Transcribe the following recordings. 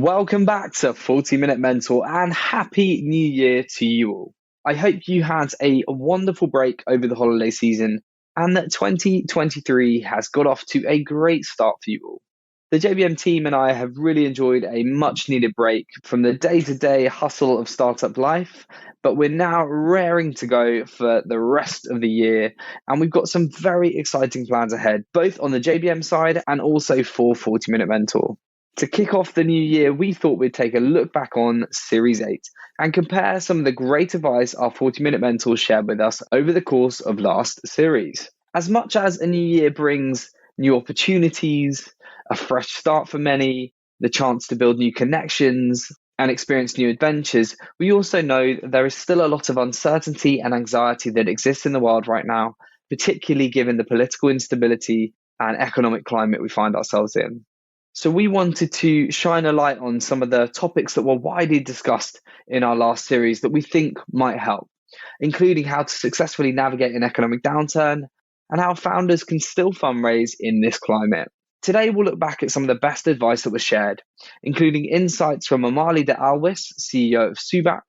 Welcome back to 40-Minute Mentor and Happy New Year to you all. I hope you had a wonderful break over the holiday season and that 2023 has got off to a great start for you all. The JBM team and I have really enjoyed a much needed break from the day-to-day hustle of startup life, but we're now raring to go for the rest of the year, and we've got some very exciting plans ahead, both on the JBM side and also for 40-Minute Mentor. To kick off the new year, we thought we'd take a look back on Series 8 and compare some of the great advice our 40-Minute Mentors shared with us over the course of last series. As much as a new year brings new opportunities, a fresh start for many, the chance to build new connections and experience new adventures, we also know that there is still a lot of uncertainty and anxiety that exists in the world right now, particularly given the political instability and economic climate we find ourselves in. So we wanted to shine a light on some of the topics that were widely discussed in our last series that we think might help, including how to successfully navigate an economic downturn and how founders can still fundraise in this climate. Today, we'll look back at some of the best advice that was shared, including insights from Amali de Alwis, CEO of Subac,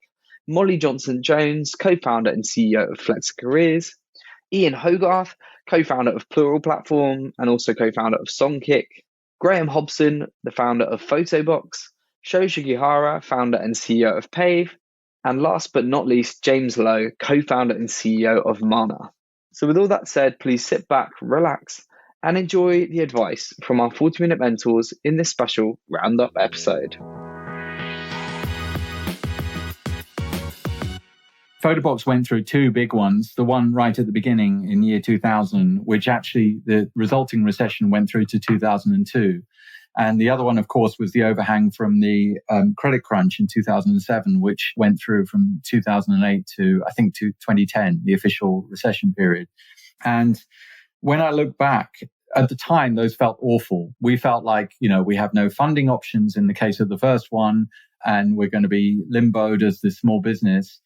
Molly Johnson-Jones, co-founder and CEO of Flex Careers, Ian Hogarth, co-founder of Plural Platform and also co-founder of Songkick, Graham Hobson, the founder of Photobox, Sho Shigihara, founder and CEO of Pave, and last but not least, James Lowe, co-founder and CEO of Mana. So with all that said, please sit back, relax, and enjoy the advice from our 40-Minute Mentors in this special Roundup episode. Photobox went through two big ones, the one right at the beginning in year 2000, which actually the resulting recession went through to 2002. And the other one, of course, was the overhang from the credit crunch in 2007, which went through from 2008 to, I think, to 2010, the official recession period. And when I look back, at the time, those felt awful. We felt like, we have no funding options in the case of the first one, and we're going to be limboed as the small business.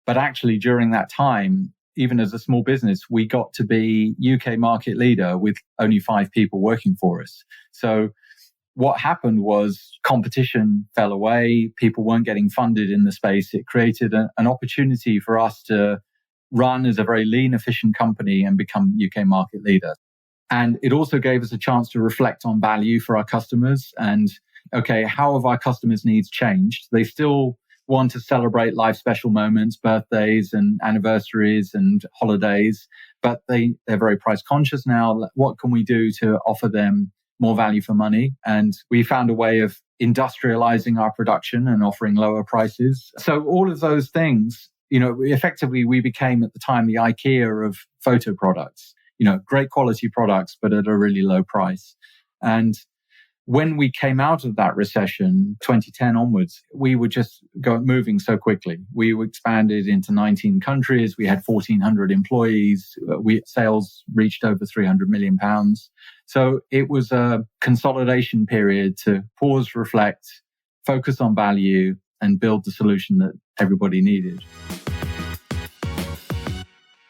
But actually, during that time, even as a small business, we got to be UK market leader with only 5 people working for us. So what happened was competition fell away. People weren't getting funded in the space. It created an opportunity for us to run as a very lean, efficient company and become UK market leader. And it also gave us a chance to reflect on value for our customers. And, okay, how have our customers' needs changed? They still want to celebrate life special moments, birthdays and anniversaries and holidays, but they're very price conscious now. What can we do to offer them more value for money? And we found a way of industrializing our production and offering lower prices. So all of those things, effectively we became at the time the IKEA of photo products, great quality products, but at a really low price. And when we came out of that recession, 2010 onwards, we were just moving so quickly. We expanded into 19 countries. We had 1,400 employees. Sales reached over £300 million. So it was a consolidation period to pause, reflect, focus on value, and build the solution that everybody needed.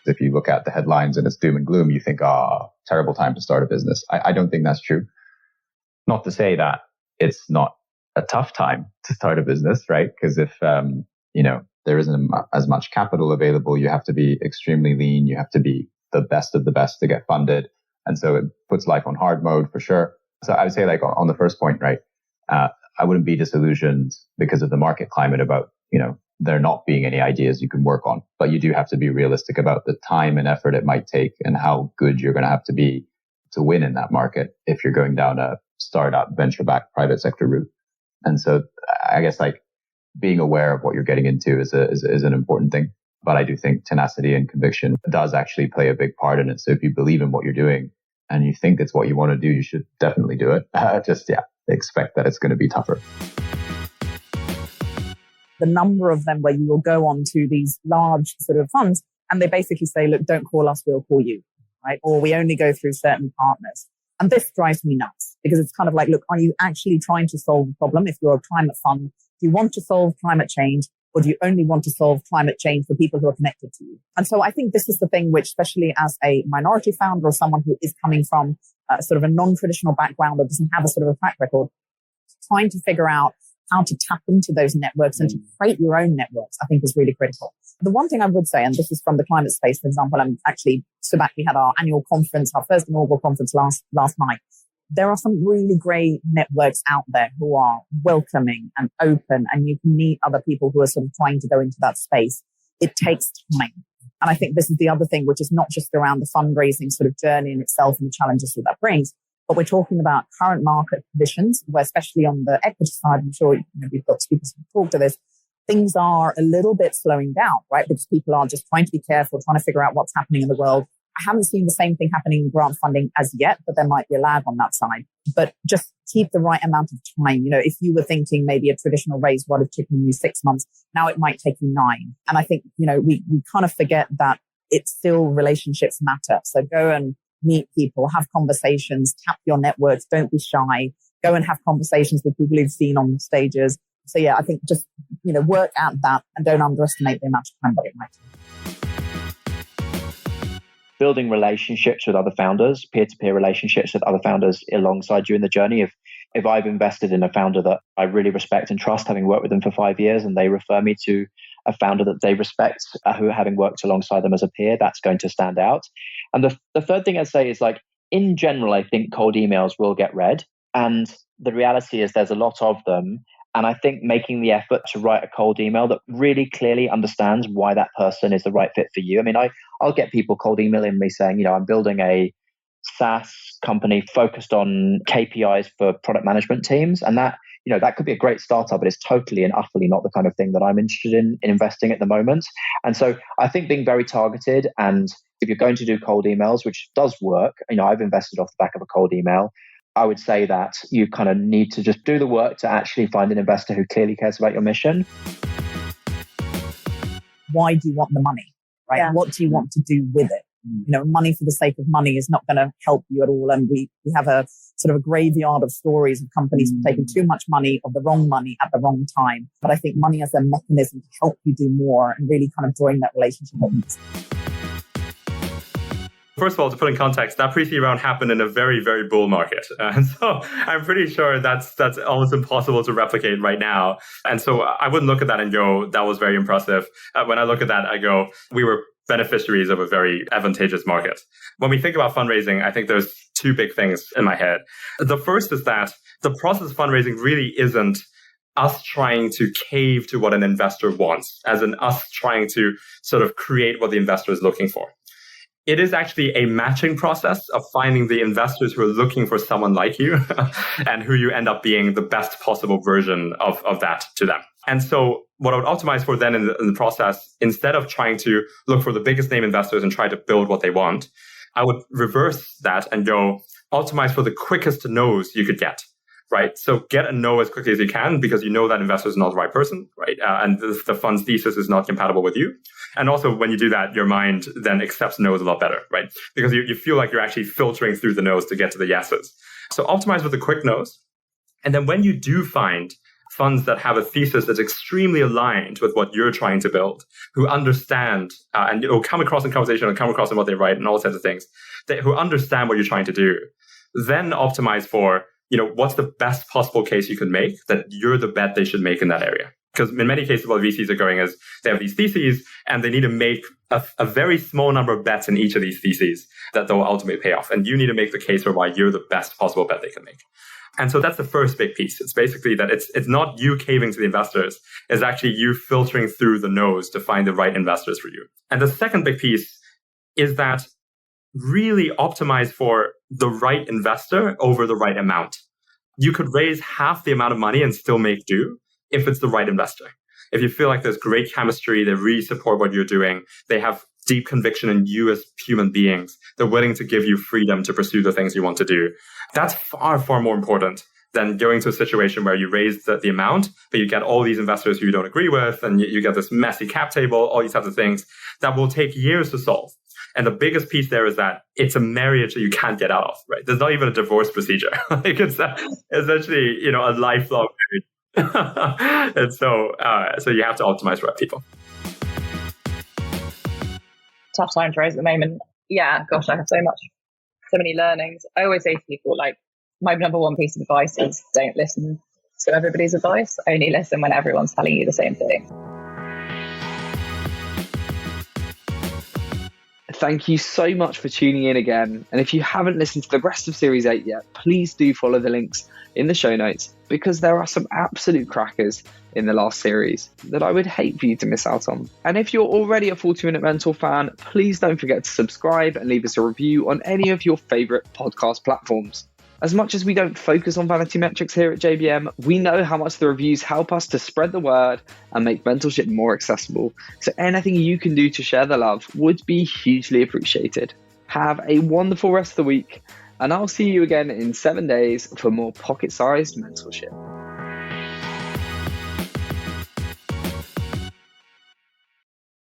If you look at the headlines and it's doom and gloom, you think, terrible time to start a business. I don't think that's true. Not to say that it's not a tough time to start a business, right? Because if, there isn't as much capital available, you have to be extremely lean. You have to be the best of the best to get funded. And so it puts life on hard mode for sure. So I would say on the first point, right? I wouldn't be disillusioned because of the market climate about, there not being any ideas you can work on, but you do have to be realistic about the time and effort it might take and how good you're going to have to be to win in that market if you're going down a startup, venture-backed private sector route. And so I guess being aware of what you're getting into is an important thing. But I do think tenacity and conviction does actually play a big part in it. So if you believe in what you're doing and you think it's what you want to do, you should definitely do it. Expect that it's going to be tougher. The number of them where you will go on to these large sort of funds and they basically say, look, don't call us, we'll call you, right? Or we only go through certain partners. And this drives me nuts because it's kind of like, look, are you actually trying to solve the problem? If you're a climate fund, do you want to solve climate change or do you only want to solve climate change for people who are connected to you? And so I think this is the thing which, especially as a minority founder or someone who is coming from sort of a non-traditional background or doesn't have a sort of a track record, trying to figure out how to tap into those networks and to create your own networks, I think is really critical. The one thing I would say, and this is from the climate space, for example, we had our annual conference, our first inaugural conference last night. There are some really great networks out there who are welcoming and open, and you can meet other people who are sort of trying to go into that space. It takes time. And I think this is the other thing, which is not just around the fundraising sort of journey in itself and the challenges that brings, but we're talking about current market conditions, where especially on the equity side, I'm sure we've got speakers who talk to this, things are a little bit slowing down, right? Because people are just trying to be careful, trying to figure out what's happening in the world. I haven't seen the same thing happening in grant funding as yet, but there might be a lag on that side. But just keep the right amount of time. If you were thinking maybe a traditional raise would have taken you 6 months, now it might take you 9. And I think, we kind of forget that it's still relationships matter. So go and meet people, have conversations, tap your networks, don't be shy, go and have conversations with people you've seen on stages. So yeah, I think just, work at that and don't underestimate the amount of time that it might take. Building relationships with other founders, peer-to-peer relationships with other founders alongside you in the journey. If I've invested in a founder that I really respect and trust, having worked with them for 5 years, and they refer me to a founder that they respect, who having worked alongside them as a peer, that's going to stand out. And the third thing I'd say is, like, in general, I think cold emails will get read. And the reality is there's a lot of them. And I think making the effort to write a cold email that really clearly understands why that person is the right fit for you. I mean, I'll get people cold emailing me saying, I'm building a SaaS company focused on KPIs for product management teams. And that could be a great startup, but it's totally and utterly not the kind of thing that I'm interested in investing at the moment. And so I think being very targeted, and if you're going to do cold emails, which does work, I've invested off the back of a cold email, I would say that you kind of need to just do the work to actually find an investor who clearly cares about your mission. Why do you want the money, right? Yeah. What do you want to do with it? Money for the sake of money is not going to help you at all. And we have a sort of a graveyard of stories of companies taking too much money or the wrong money at the wrong time. But I think money as a mechanism to help you do more and really kind of drawing that relationship. First of all, to put in context, that pre-seed round happened in a very, very bull market. And so I'm pretty sure that's almost impossible to replicate right now. And so I wouldn't look at that and go, that was very impressive. When I look at that, I go, we were beneficiaries of a very advantageous market. When we think about fundraising, I think there's 2 big things in my head. The first is that the process of fundraising really isn't us trying to cave to what an investor wants, as in us trying to sort of create what the investor is looking for. It is actually a matching process of finding the investors who are looking for someone like you and who you end up being the best possible version of that to them. And so what I would optimize for then in the process, instead of trying to look for the biggest name investors and try to build what they want, I would reverse that and go optimize for the quickest no's you could get. Right. So get a no as quickly as you can, because you know that investor is not the right person. Right. And the fund's thesis is not compatible with you. And also when you do that, your mind then accepts no's a lot better. Right. Because you feel like you're actually filtering through the no's to get to the yeses. So optimize with the quick no's. And then when you do find funds that have a thesis that's extremely aligned with what you're trying to build, who understand, and you'll come across in conversation and come across in what they write and all sorts of things, who understand what you're trying to do, then optimize for, what's the best possible case you can make that you're the bet they should make in that area. Because in many cases, what VCs are going is they have these theses and they need to make a very small number of bets in each of these theses that they'll ultimately pay off. And you need to make the case for why you're the best possible bet they can make. And so that's the first big piece. It's basically that it's not you caving to the investors. It's actually you filtering through the no's to find the right investors for you. And the second big piece is that really optimize for the right investor over the right amount. You could raise half the amount of money and still make do if it's the right investor. If you feel like there's great chemistry, they really support what you're doing, they have deep conviction in you as human beings, they're willing to give you freedom to pursue the things you want to do. That's far, far more important than going to a situation where you raise the amount, but you get all these investors who you don't agree with, and you get this messy cap table, all these types of things that will take years to solve. And the biggest piece there is that it's a marriage that you can't get out of, right? There's not even a divorce procedure. Like it's essentially, a lifelong marriage. And so you have to optimize for people. Tough time to raise at the moment. Yeah, gosh, I have so many learnings. I always say to people, like, my number one piece of advice is don't listen to everybody's advice. Only listen when everyone's telling you the same thing. Thank you so much for tuning in again. And if you haven't listened to the rest of Series 8 yet, please do follow the links in the show notes, because there are some absolute crackers in the last series that I would hate for you to miss out on. And if you're already a 40-Minute Mentor fan, please don't forget to subscribe and leave us a review on any of your favorite podcast platforms. As much as we don't focus on vanity metrics here at JBM, we know how much the reviews help us to spread the word and make mentorship more accessible. So anything you can do to share the love would be hugely appreciated. Have a wonderful rest of the week, and I'll see you again in 7 days for more pocket-sized mentorship.